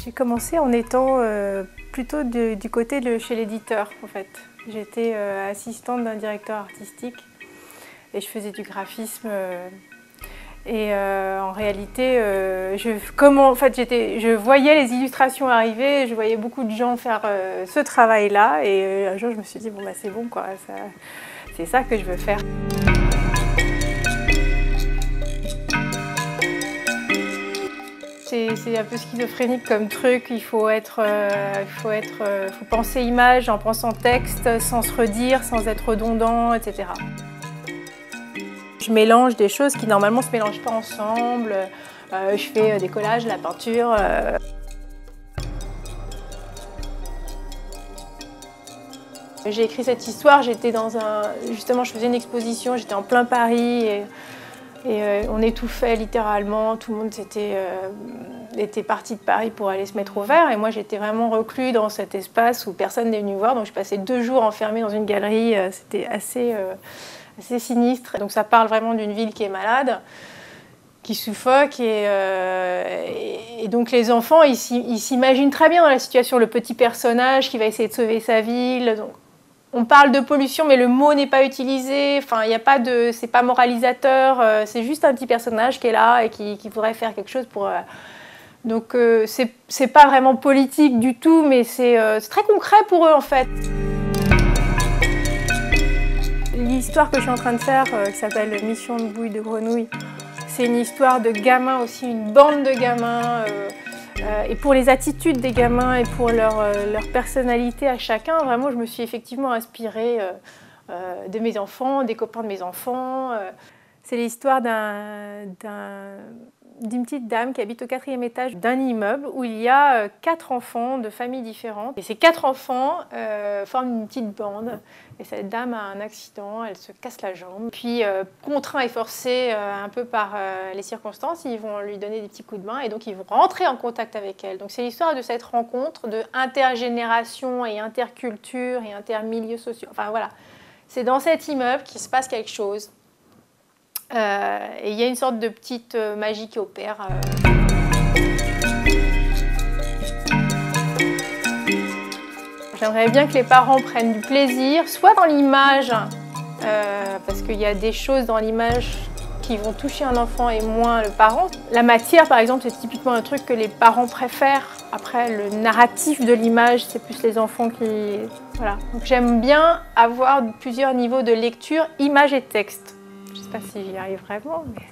J'ai commencé en étant plutôt du côté de chez l'éditeur en fait. J'étais assistante d'un directeur artistique et je faisais du graphisme. En réalité, je voyais les illustrations arriver, je voyais beaucoup de gens faire ce travail-là et un jour je me suis dit bon bah c'est bon quoi, c'est ça que je veux faire. C'est un peu schizophrénique comme truc, il faut penser image en pensant texte, sans se redire, sans être redondant, etc. Je mélange des choses qui normalement ne se mélangent pas ensemble, je fais des collages, la peinture. J'ai écrit cette histoire, justement je faisais une exposition, j'étais en plein Paris et on étouffait littéralement, tout le monde était parti de Paris pour aller se mettre au vert et moi j'étais vraiment reclus dans cet espace où personne n'est venu me voir, donc je passais 2 jours enfermée dans une galerie, c'était assez sinistre. Donc ça parle vraiment d'une ville qui est malade, qui suffoque et donc les enfants ils s'imaginent très bien dans la situation, le petit personnage qui va essayer de sauver sa ville. Donc, on parle de pollution, mais le mot n'est pas utilisé. Enfin, c'est pas moralisateur. C'est juste un petit personnage qui est là et qui voudrait faire quelque chose pour. Donc, c'est pas vraiment politique du tout, mais c'est très concret pour eux en fait. L'histoire que je suis en train de faire, qui s'appelle Mission de bouille de grenouille, c'est une histoire de gamins aussi, une bande de gamins. Et pour les attitudes des gamins et pour leur personnalité à chacun, vraiment, je me suis effectivement inspirée de mes enfants, des copains de mes enfants. C'est l'histoire d'une petite dame qui habite au 4e étage d'un immeuble où il y a 4 enfants de familles différentes. Et ces 4 enfants forment une petite bande. Et cette dame a un accident, elle se casse la jambe. Puis, contraint et forcé un peu par les circonstances, ils vont lui donner des petits coups de main et donc ils vont rentrer en contact avec elle. Donc c'est l'histoire de cette rencontre de intergénération et interculture et intermilieux sociaux. Enfin voilà, c'est dans cet immeuble qu'il se passe quelque chose. Et il y a une sorte de petite magie qui opère. J'aimerais bien que les parents prennent du plaisir, soit dans l'image, parce qu'il y a des choses dans l'image qui vont toucher un enfant et moins le parent. La matière, par exemple, c'est typiquement un truc que les parents préfèrent. Après, le narratif de l'image, c'est plus les enfants qui... Voilà. Donc j'aime bien avoir plusieurs niveaux de lecture, image et texte. Je ne sais pas si j'y arrive vraiment, mais...